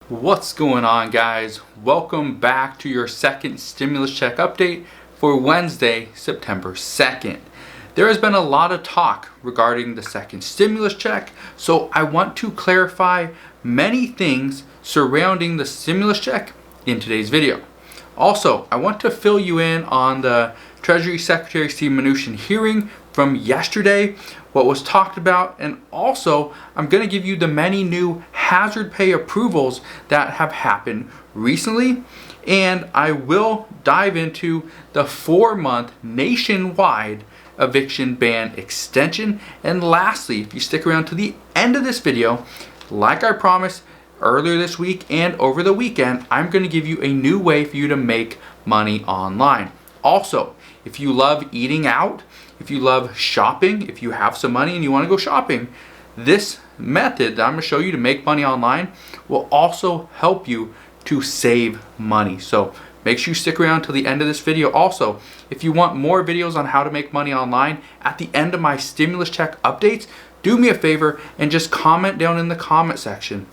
What's going on, guys? Welcome back to your second stimulus check update for Wednesday, September 2nd. There has been a lot of talk regarding the second stimulus check, so I want to clarify many things surrounding the stimulus check in today's video. Also, I want to fill you in on the Treasury Secretary Steve Mnuchin hearing from yesterday, what was talked about, and also I'm going to give you the many new hazard pay approvals that have happened recently, and I will dive into the 4-month nationwide eviction ban extension. And lastly, if you stick around to the end of this video, like I promised earlier this week and over the weekend, I'm going to give you a new way for you to make money online. Also, if you love eating out, if you love shopping, if you have some money and you want to go shopping, this method that I'm going to show you to make money online will also help you to save money. So make sure you stick around till the end of this video. Also, if you want more videos on how to make money online at the end of my stimulus check updates, do me a favor and just comment down in the comment section,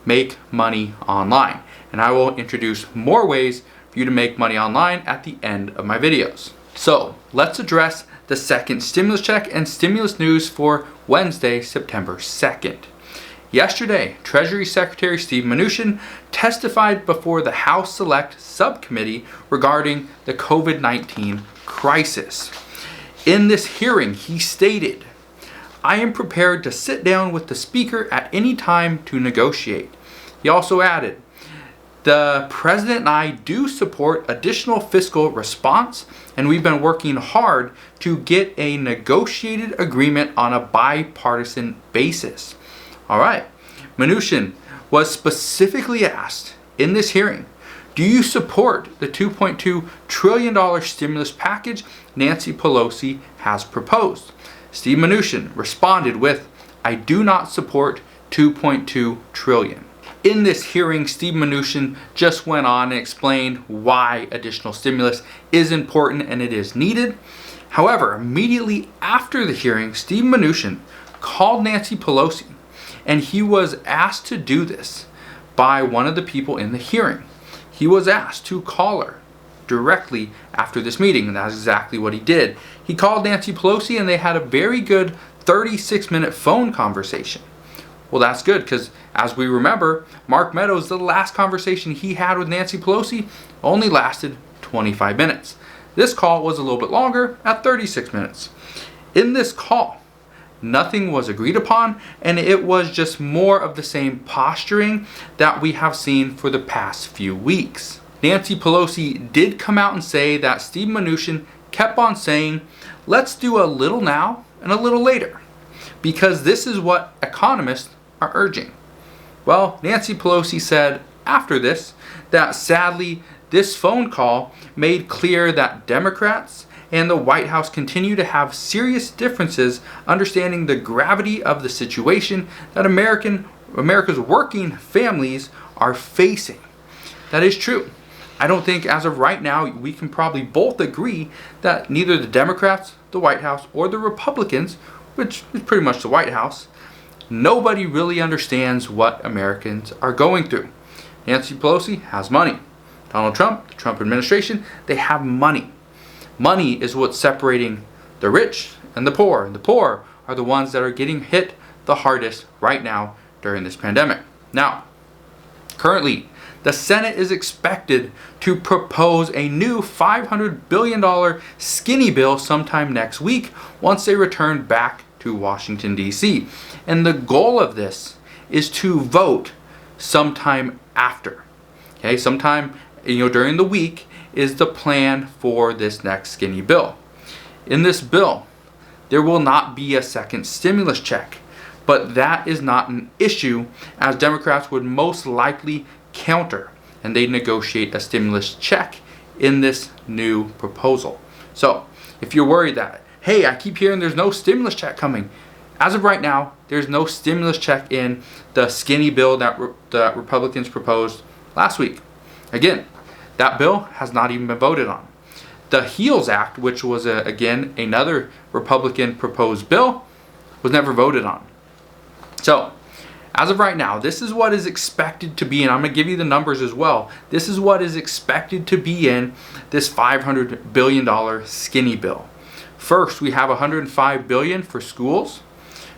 make money online. And I will introduce more ways for you to make money online at the end of my videos. So let's address the second stimulus check and stimulus news for Wednesday, September 2nd. Yesterday, Treasury Secretary Steve Mnuchin testified before the House Select Subcommittee regarding the COVID-19 crisis. In this hearing, he stated, "I am prepared to sit down with the Speaker at any time to negotiate." He also added, "The President and I do support additional fiscal response, and we've been working hard to get a negotiated agreement on a bipartisan basis." All right. Mnuchin was specifically asked in this hearing, do you support the $2.2 trillion stimulus package Nancy Pelosi has proposed? Steve Mnuchin responded with, "I do not support $2.2 trillion. In this hearing, Steve Mnuchin just went on and explained why additional stimulus is important and it is needed. However, immediately after the hearing, Steve Mnuchin called Nancy Pelosi, and he was asked to do this by one of the people in the hearing. He was asked to call her directly after this meeting, and that's exactly what he did. He called Nancy Pelosi, and they had a very good 36-minute phone conversation. Well, that's good, because as we remember, Mark Meadows, the last conversation he had with Nancy Pelosi only lasted 25 minutes. This call was a little bit longer at 36 minutes. In this call, nothing was agreed upon, and it was just more of the same posturing that we have seen for the past few weeks. Nancy Pelosi did come out and say that Steve Mnuchin kept on saying, "Let's do a little now and a little later," because this is what economists are urging. Well, Nancy Pelosi said after this that sadly this phone call made clear that Democrats and the White House continue to have serious differences understanding the gravity of the situation that America's working families are facing. That is true. I don't think as of right now we can probably both agree that neither the Democrats, the White House, or the Republicans, which is pretty much the White House, nobody really understands what Americans are going through. Nancy Pelosi has money. Donald Trump, the Trump administration, they have money. Money is what's separating the rich and the poor. And the poor are the ones that are getting hit the hardest right now during this pandemic. Now, currently, the Senate is expected to propose a new $500 billion skinny bill sometime next week once they return back to Washington, D.C. And the goal of this is to vote sometime after. Okay, sometime during the week is the plan for this next skinny bill. In this bill, there will not be a second stimulus check, but that is not an issue, as Democrats would most likely counter, and they negotiate a stimulus check in this new proposal. So if you're worried that, hey, I keep hearing there's no stimulus check coming, as of right now, there's no stimulus check in the skinny bill that the Republicans proposed last week. Again, that bill has not even been voted on. The HEALS Act, which was again another Republican proposed bill, was never voted on. So As of right now, this is what is expected to be, and I'm going to give you the numbers as well. This is what is expected to be in this $500 billion skinny bill. First, we have $105 billion for schools.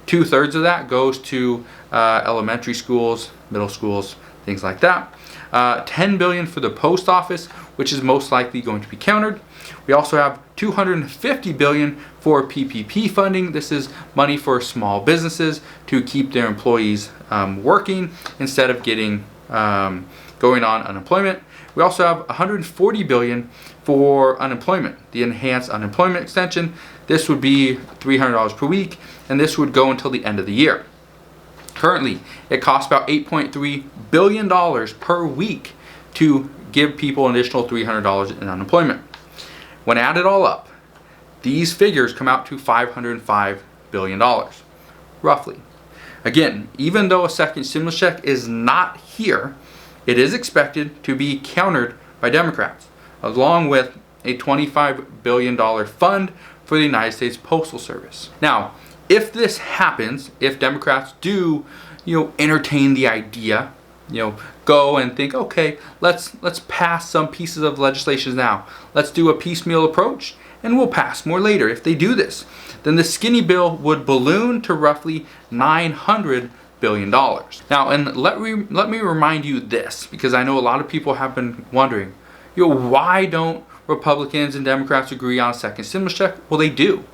2/3 of that goes to elementary schools, middle schools, things like that. $10 billion for the post office, which is most likely going to be countered. We also have $250 billion for PPP funding. This is money for small businesses to keep their employees working instead of going on unemployment. We also have $140 billion for unemployment, the enhanced unemployment extension. This would be $300 per week, and this would go until the end of the year. Currently, it costs about $8.3 billion per week to give people an additional $300 in unemployment. When added all up, these figures come out to $505 billion, roughly. Again, even though a second stimulus check is not here, it is expected to be countered by Democrats, along with a $25 billion fund for the United States Postal Service. Now, if this happens, if Democrats do, entertain the idea, go and think, okay, let's pass some pieces of legislation now. Let's do a piecemeal approach, and we'll pass more later. If they do this, then the skinny bill would balloon to roughly $900 billion. Now, and let me remind you this, because I know a lot of people have been wondering, why don't Republicans and Democrats agree on a second stimulus check? Well, they do.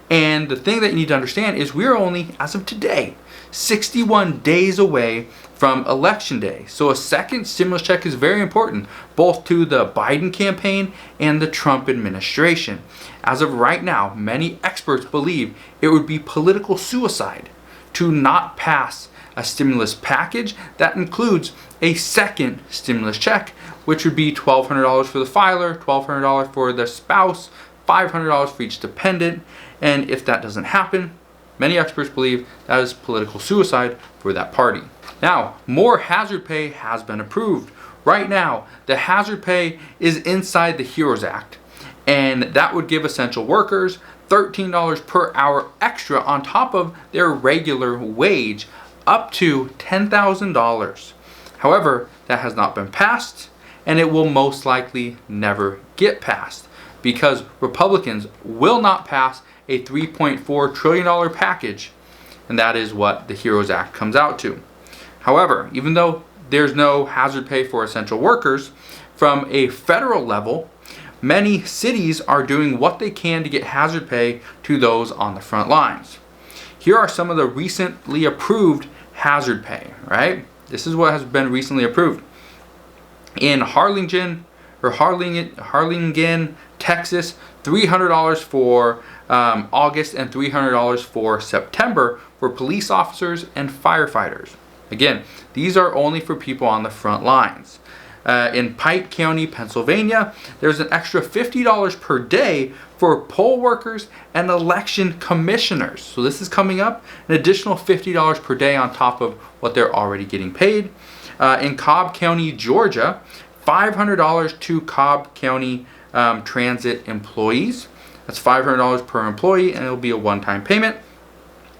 And the thing that you need to understand is we're only, as of today, 61 days away from Election Day. So a second stimulus check is very important, both to the Biden campaign and the Trump administration. As of right now, many experts believe it would be political suicide to not pass a stimulus package that includes a second stimulus check, which would be $1,200 for the filer, $1,200 for the spouse, $500 for each dependent. And if that doesn't happen, many experts believe that is political suicide for that party. Now, more hazard pay has been approved. Right now, the hazard pay is inside the HEROES Act, and that would give essential workers $13 per hour extra on top of their regular wage, up to $10,000. However, that has not been passed, and it will most likely never get passed because Republicans will not pass a $3.4 trillion package, and that is what the HEROES Act comes out to. However, even though there's no hazard pay for essential workers, from a federal level, many cities are doing what they can to get hazard pay to those on the front lines. Here are some of the recently approved hazard pay, right? This is what has been recently approved. In Harlingen, Texas, $300 for August and $300 for September for police officers and firefighters. Again, these are only for people on the front lines. In Pike County, Pennsylvania, there's an extra $50 per day for poll workers and election commissioners. So this is coming up, an additional $50 per day on top of what they're already getting paid. In Cobb County, Georgia, $500 to Cobb County transit employees. That's $500 per employee, and it'll be a one-time payment.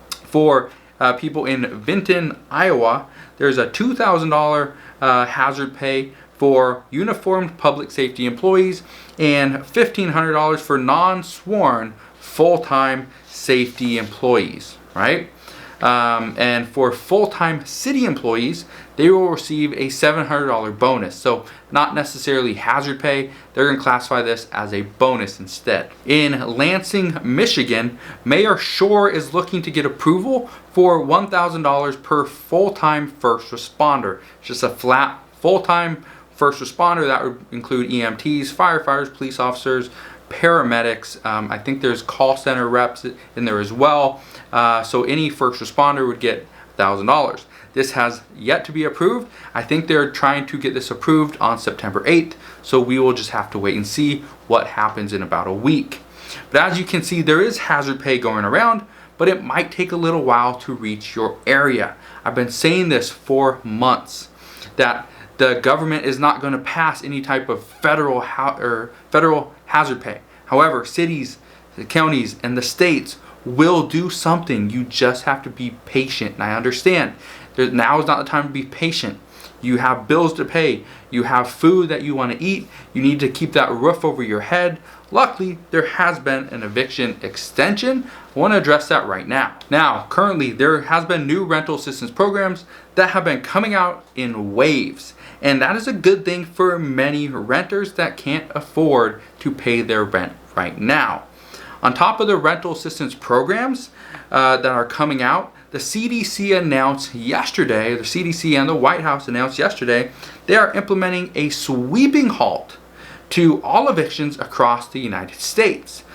For people in Vinton, Iowa, there's a $2,000 hazard pay for uniformed public safety employees and $1,500 for non-sworn full-time safety employees, right? And for full-time city employees, they will receive a $700 bonus. So not necessarily hazard pay, they're going to classify this as a bonus instead. In Lansing, Michigan, Mayor Shore is looking to get approval for $1,000 per full-time first responder. It's just a flat full-time first responder. That would include EMTs, firefighters, police officers, paramedics. I think there's call center reps in there as well. So any first responder would get $1,000. This has yet to be approved. I think they're trying to get this approved on September 8th. So we will just have to wait and see what happens in about a week. But as you can see, there is hazard pay going around, but it might take a little while to reach your area. I've been saying this for months, that the government is not going to pass any type of federal hazard pay. However, cities, the counties, and the states will do something. You just have to be patient. And I understand Now is not the time to be patient. You have bills to pay. You have food that you want to eat. You need to keep that roof over your head. Luckily, there has been an eviction extension. I want to address that right now. Now, currently, there has been new rental assistance programs that have been coming out in waves. And that is a good thing for many renters that can't afford to pay their rent right now. On top of the rental assistance programs that are coming out, the CDC announced yesterday, the CDC and the White House announced yesterday, they are implementing a sweeping halt to all evictions across the United States.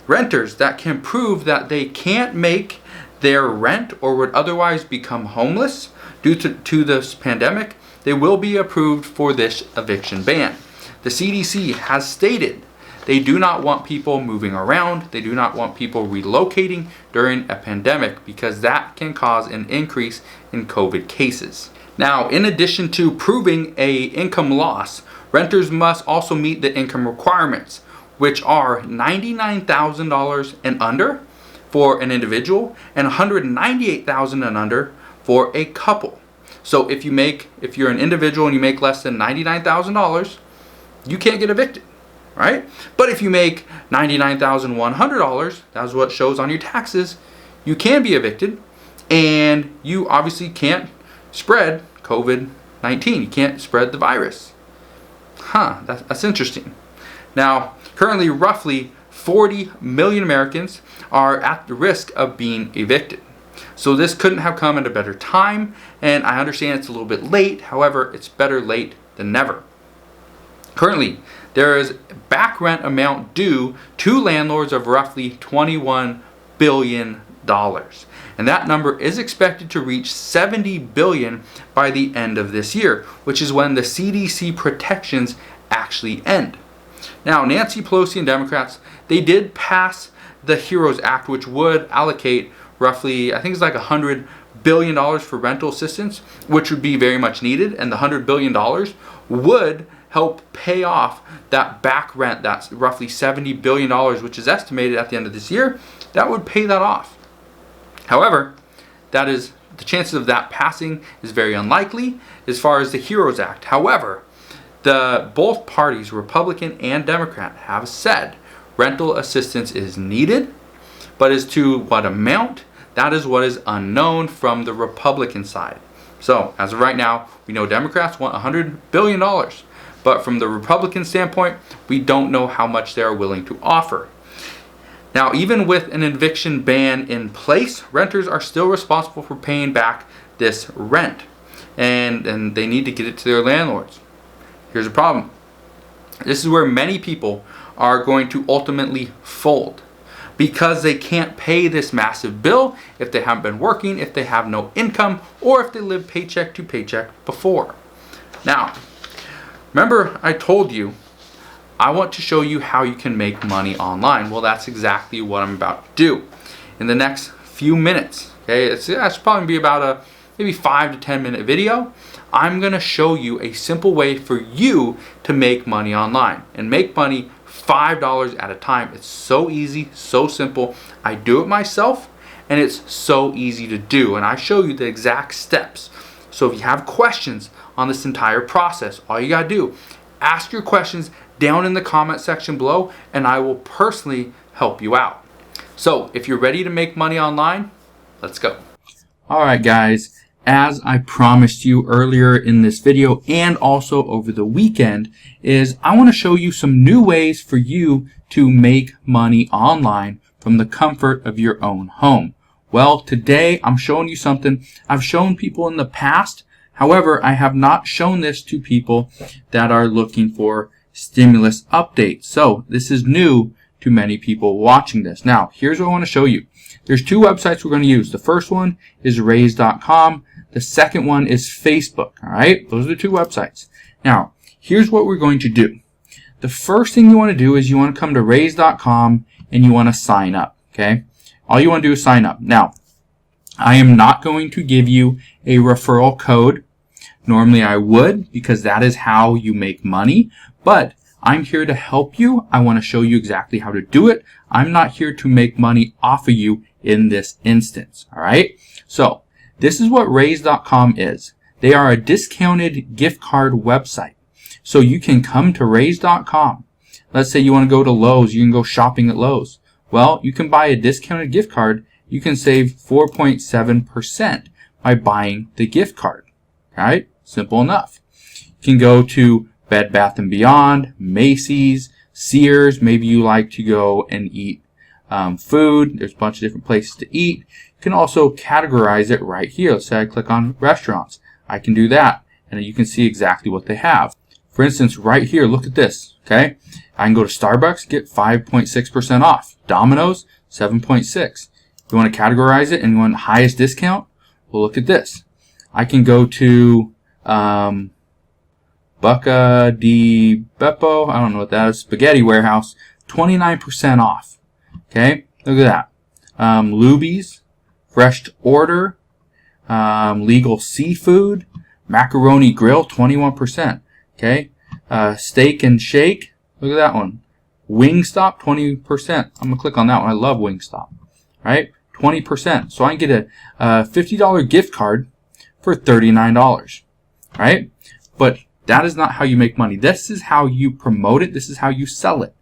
Renters that can prove that they can't make their rent or would otherwise become homeless due to this pandemic, they will be approved for this eviction ban. The CDC has stated they do not want people moving around. They do not want people relocating during a pandemic because that can cause an increase in COVID cases. Now, in addition to proving a income loss, renters must also meet the income requirements, which are $99,000 and under for an individual and $198,000 and under for a couple. So if you're an individual and you make less than $99,000, you can't get evicted, right? But if you make $99,100, that's what shows on your taxes, you can be evicted, and you obviously can't spread COVID-19. You can't spread the virus. That's interesting. Now, currently roughly 40 million Americans are at the risk of being evicted. So this couldn't have come at a better time, and I understand it's a little bit late. However, it's better late than never. Currently, there is back rent amount due to landlords of roughly $21 billion. And that number is expected to reach $70 billion by the end of this year, which is when the CDC protections actually end. Now, Nancy Pelosi and Democrats, they did pass the HEROES Act, which would allocate roughly, I think it's like $100 billion for rental assistance, which would be very much needed. And the $100 billion would help pay off that back rent, that's roughly $70 billion, which is estimated at the end of this year. That would pay that off. However, the chances of that passing is very unlikely as far as the HEROES Act. However, both parties, Republican and Democrat, have said rental assistance is needed, but as to what amount, that is what is unknown from the Republican side. So, as of right now, we know Democrats want $100 billion, but from the Republican standpoint, we don't know how much they are willing to offer. Now, even with an eviction ban in place, renters are still responsible for paying back this rent, and they need to get it to their landlords. Here's the problem. This is where many people are going to ultimately fold because they can't pay this massive bill if they haven't been working, if they have no income, or if they live paycheck to paycheck before. Now, remember I told you I want to show you how you can make money online. Well, that's exactly what I'm about to do in the next few minutes. Okay, it's probably be about a maybe 5 to 10 minute video. I'm going to show you a simple way for you to make money online and make money $5 at a time. It's so easy, so simple. I do it myself, and it's so easy to do. And I show you the exact steps. So if you have questions on this entire process, all you got to do, ask your questions down in the comment section below, and I will personally help you out. So if you're ready to make money online, let's go. All right, guys. As I promised you earlier in this video and also over the weekend, is I want to show you some new ways for you to make money online from the comfort of your own home. Well, today I'm showing you something I've shown people in the past. However, I have not shown this to people that are looking for stimulus updates. So this is new to many people watching this. Now, here's what I want to show you. There's two websites we're going to use. The first one is raise.com. The second one is Facebook. All right, those are the two websites. Now, here's what we're going to do. The first thing you want to do is you want to come to raise.com and you want to sign up. Okay, all you want to do is sign up. Now, I am not going to give you a referral code. Normally I would, because that is how you make money, but I'm here to help you. I want to show you exactly how to do it. I'm not here to make money off of you in this instance. All right, so This is what Raise.com is. They are a discounted gift card website. So you can come to Raise.com. Let's say you want to go to Lowe's. You can go shopping at Lowe's. Well, you can buy a discounted gift card. You can save 4.7% by buying the gift card. Right? Simple enough. You can go to Bed Bath & Beyond, Macy's, Sears. Maybe you like to go and eat food. There's a bunch of different places to eat. You can also categorize it right here. Let's say I click on restaurants. I can do that, and you can see exactly what they have. For instance, right here, look at this. Okay, I can go to Starbucks, get 5.6% off. Domino's, 7.6. You want to categorize it and you want highest discount? Well, look at this. I can go to Bucca di Beppo. I don't know what that is. Spaghetti Warehouse, 29% off. Okay, look at that. Luby's, Fresh Order, Legal Seafood, Macaroni Grill, 21%. Okay, Steak and Shake, look at that one. Wingstop, 20%. I'm gonna click on that one. I love Wingstop. Right, 20%. So I can get a $50 gift card for $39. Right, but that is not how you make money. This is how you promote it. This is how you sell it.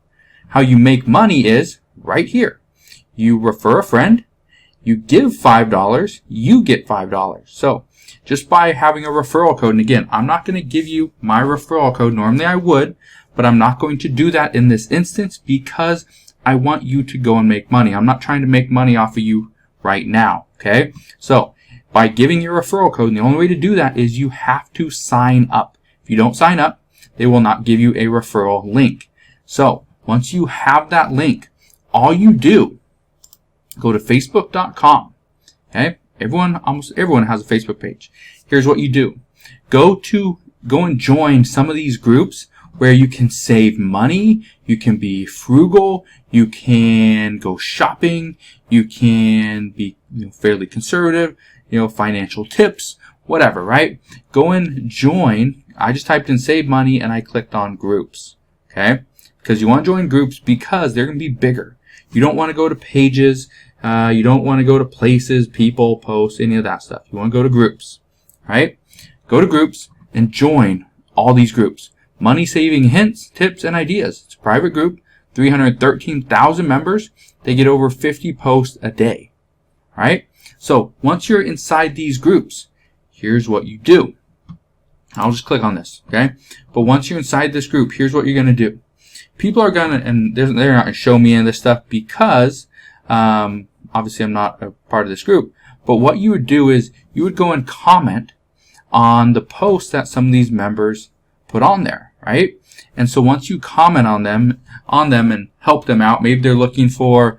How you make money is right here. You refer a friend, you give $5, you get $5. So just by having a referral code, and again, I'm not going to give you my referral code. Normally I would, but I'm not going to do that in this instance because I want you to go and make money. I'm not trying to make money off of you right now. Okay? So by giving your referral code, and the only way to do that is you have to sign up. If you don't sign up, they will not give you a referral link. So once you have that link, all you do, go to Facebook.com. Okay? Almost everyone has a Facebook page. Here's what you do. Go and join some of these groups where you can save money, you can be frugal, you can go shopping, you can be fairly conservative, financial tips, whatever, right? Go and join. I just typed in save money and I clicked on groups. Okay? Because you want to join groups because they're going to be bigger. You don't want to go to pages. You don't want to go to places, people, posts, any of that stuff. You want to go to groups. Right? Go to groups and join all these groups. Money saving hints, tips, and ideas. It's a private group. 313,000 members. They get over 50 posts a day. Right? So once you're inside these groups, here's what you do. I'll just click on this. Okay? But once you're inside this group, here's what you're going to do. People are going to, and they're not going to show me any of this stuff because obviously I'm not a part of this group. But what you would do is you would go and comment on the posts that some of these members put on there, right? And so once you comment on them and help them out, maybe they're looking for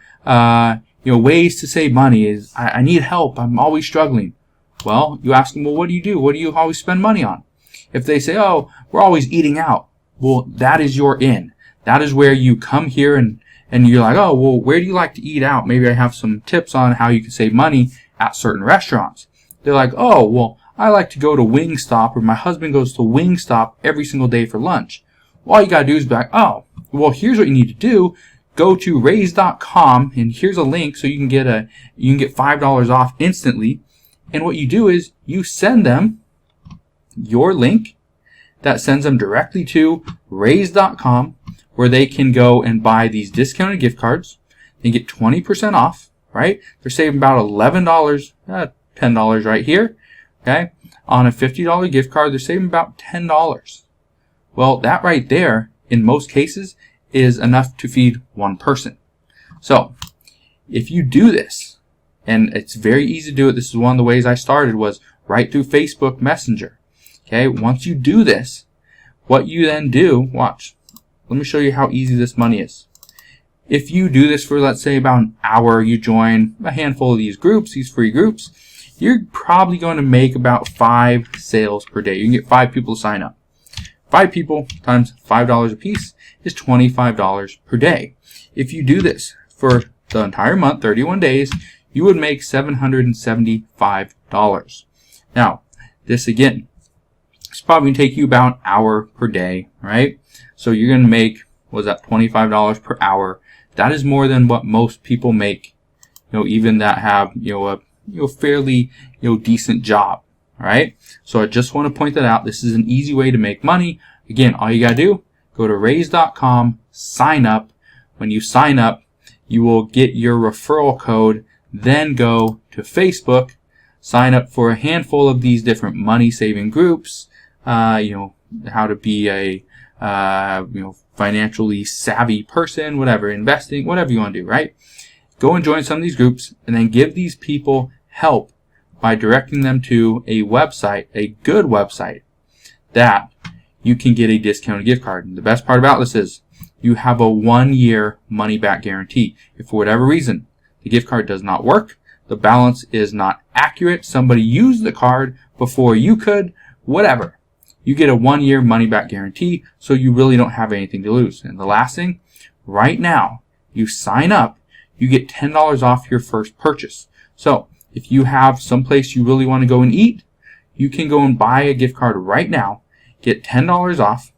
ways to save money. I need help. I'm always struggling. Well, you ask them, well, what do you do? What do you always spend money on? If they say, oh, we're always eating out, well, that is your in. That is where you come here and you're like, oh, well, where do you like to eat out? Maybe I have some tips on how you can save money at certain restaurants. They're like, oh, well, I like to go to Wingstop, or my husband goes to Wingstop every single day for lunch. Well, all you got to do is be like, oh, well, here's what you need to do. Go to Raise.com, and here's a link so you can get $5 off instantly. And what you do is you send them your link that sends them directly to Raise.com, where they can go and buy these discounted gift cards. They get 20% off, right? They're saving about $11, $10 right here, okay? On a $50 gift card, they're saving about $10. Well, that right there, in most cases, is enough to feed one person. So, if you do this, and it's very easy to do it, this is one of the ways I started, was right through Facebook Messenger. Okay, once you do this, what you then do, watch. Let me show you how easy this money is. If you do this for, let's say, about an hour, you join a handful of these groups, these free groups, you're probably going to make about 5 sales per day. You can get 5 people to sign up. 5 people times $5 a piece is $25 per day. If you do this for the entire month, 31 days, you would make $775. Now, this again, it's probably going to take you about an hour per day, right? So you're going to make, what is that, $25 per hour. That is more than what most people make, even that have, fairly decent job. All right. So I just want to point that out. This is an easy way to make money. Again, all you got to do, go to raise.com, sign up. When you sign up, you will get your referral code. Then go to Facebook, sign up for a handful of these different money saving groups. How to be a financially savvy person, whatever, investing, whatever you want to do, right? Go and join some of these groups and then give these people help by directing them to a website, a good website, that you can get a discounted gift card. And the best part about this is you have a 1-year money back guarantee. If for whatever reason the gift card does not work, the balance is not accurate, somebody used the card before you could, whatever, you get a 1-year money back guarantee, so you really don't have anything to lose. And the last thing, right now, you sign up, you get $10 off your first purchase. So if you have someplace you really want to go and eat, you can go and buy a gift card right now, get $10 off,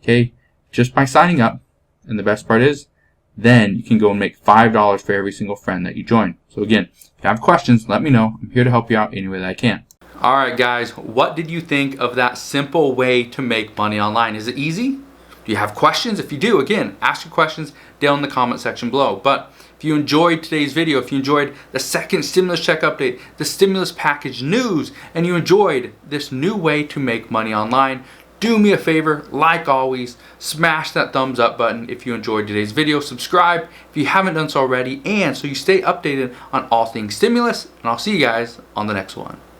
okay, just by signing up. And the best part is, then you can go and make $5 for every single friend that you join. So again, if you have questions, let me know. I'm here to help you out any way that I can. All right, guys, what did you think of that simple way to make money online? Is it easy? Do you have questions? If you do, again, ask your questions down in the comment section below. But if you enjoyed today's video, if you enjoyed the second stimulus check update, the stimulus package news, and you enjoyed this new way to make money online, do me a favor, like always, smash that thumbs up button if you enjoyed today's video. Subscribe if you haven't done so already, and so you stay updated on all things stimulus, and I'll see you guys on the next one.